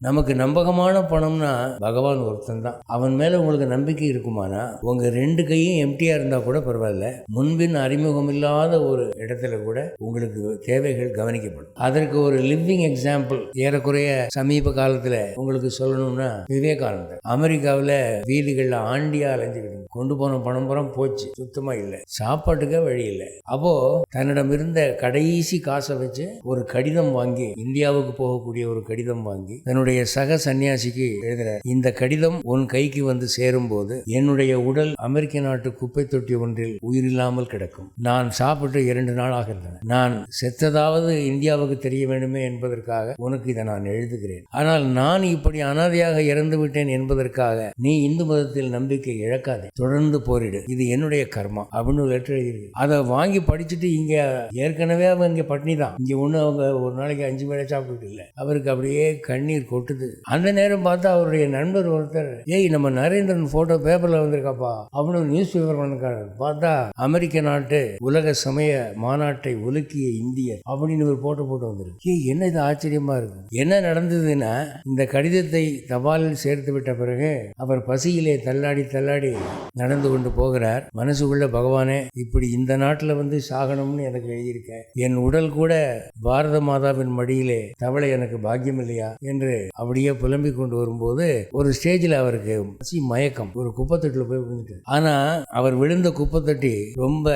நமக்கு நம்பகமான பணம்னா பகவான் ஒருத்தன் தான். அவன் மேல உங்களுக்கு நம்பிக்கை இருக்குமானா உங்க 2 கையும் எம்டியா இருந்தா கூட பரவாயில்ல, முன்பின் அறிமுகம் இல்லாத ஒரு இடத்துல கூட உங்களுக்கு தேவைகள் கவனிக்கப்படும். அதற்கு ஒரு லிவிங் எக்ஸாம்பிள் ஏறக்குறைய சமீப காலத்துல உங்களுக்கு சொல்லணும்னா விவேகானந்தர். அமெரிக்காவில் வீதிகள்ல ஆண்டியா அலைஞ்சுக்கிட்டு கொண்டு போன பணம் புறம் போச்சு, சுத்தமா இல்லை, சாப்பாட்டுக்கே வழி இல்லை. அப்போ தன்னிடம் இருந்த கடைசி காசை வச்சு ஒரு கடிதம் வாங்கி, இந்தியாவுக்கு போகக்கூடிய ஒரு கடிதம் வாங்கி தன்னுடைய சக சன்னியாசிக்கு எழுதுற, இந்த கடிதம் உன் கைக்கு வந்து சேரும் போது என்னுடைய உடல் அமெரிக்க நாட்டு குப்பை தொட்டி ஒன்றில் உயிரில்லாமல் கிடக்கும். நான் சாப்பிட்டு 2 நாள் ஆகின்றன. நான் செத்ததாவது இந்தியாவுக்கு தெரிய வேண்டுமே என்பதற்காக உனக்கு இதை நான் எழுதுகிறேன். ஆனால் நான் இப்படி அனாதையாக இறந்து விட்டேன் என்பதற்காக நீ இந்து மதத்தில் நம்பிக்கை இழக்காதே, தொடர்ந்து போரிடு, இது என்னுடைய கர்மா அப்படின்னு லெட்டர் எழுதியிருக்கு. அதை வாங்கி படிச்சுட்டு இங்க ஏற்கனவே அவங்க இங்க பட்னி தான், இங்க ஒண்ணு அவங்க ஒரு நாளைக்கு 5 வேளை சாப்பிட்டு இல்லை. அவருக்கு அப்படியே கண்ணீர் கொட்டுது. அந்த நேரம் பார்த்தா அவருடைய நண்பர் ஒருத்தர், ஏய் நம்ம நரேந்திரன் போட்டோ பேப்பர்ல வந்திருக்காப்பா அப்படின்னு நியூஸ் பேப்பர் பண்ணிருக்காரு. பார்த்தா அமெரிக்க நாட்டு உலக சமய மாநாட்டை உலுக்கிய இந்தியர் அப்படின்னு ஒரு போட்டோ போட்டு வந்திருக்கு. என்ன இது ஆச்சரியமா இருக்கு. என்ன நடந்ததுன்னா, இந்த கடிதத்தை தபாலில் சேர்த்து விட்ட பிறகு அவர் பசியிலே தள்ளாடி தள்ளாடி நடந்து கொண்டு போகிறார். மனசுக்குள்ள, பகவானே இப்படி இந்த நாட்டில் வந்து சாகணும்னு எனக்கு எழுதியிருக்க, என் உடல் கூட பாரத மாதாவின் மடியிலே தவளை எனக்கு பாக்கியம் இல்லையா என்று அப்படியே புலம்பிக் கொண்டு வரும்போது ஒரு ஸ்டேஜில் அவருக்கு மயக்கம், ஒரு குப்பத்தட்டில் போய் விழுந்துட்டு. ஆனா அவர் விழுந்த குப்பத்தட்டி ரொம்ப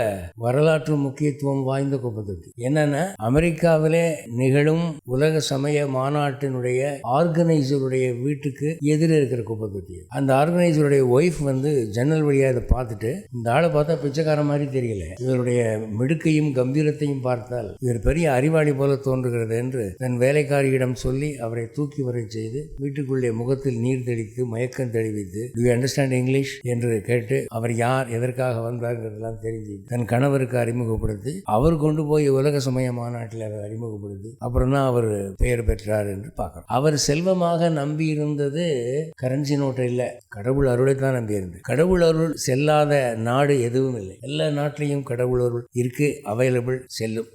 வரலாற்று முக்கியத்துவம் வாய்ந்த குப்பத்தட்டி. என்னன்னா, அமெரிக்காவிலே நிகழும் உலக சமய மாநாட்டினுடைய ஆர்கனைசருடைய வீட்டுக்கு எதிரே இருக்கிற குப்பத்தட்டி. அந்த ஆர்கனைசருடைய ஒய்ஃப் வந்து ஜன்னல் வழியா இதை பார்த்துட்டு, இந்த ஆளை பார்த்தா பிச்சைக்கார மாதிரி தெரியல, இவருடைய மிடுக்கையும் கம்பீரத்தையும் பார்த்தால் இவர் பெரிய அறிவாளி போல தோன்றுகிறது என்று தன் வேலைக்காரியிடம் சொல்லி அவரை தூக்கி வரை செய்து வீட்டுக்குள்ளே முகத்தில் நீர் தெளித்து மயக்கம் தெளிவித்து, டு யூ அண்டர்ஸ்டாண்ட் இங்கிலீஷ் என்று கேட்டு அவர் யார் எதற்காக வந்தார்ங்கிறதெல்லாம் தெரிஞ்சு தன் கணவருக்கு அறிமுகப்படுத்தி, அவர் கொண்டு போய் உலக சமய மாநாட்டில் அதை அறிமுகப்படுத்தி அப்புறம் தான் அவர் பெயர் பெற்றார் என்று பார்க்கணும். அவர் செல்வமாக நம்பி இருந்தது கரன்சி நோட்டை இல்லை, கடவுள் அருளை தான் நம்பி இருந்தது. கடவுள் அருள் செல்லாத நாடு எதுவும் இல்லை. எல்லா நாட்டிலையும் கடவுள் அருள் இருக்கு, அவைலபிள், செல்லும்.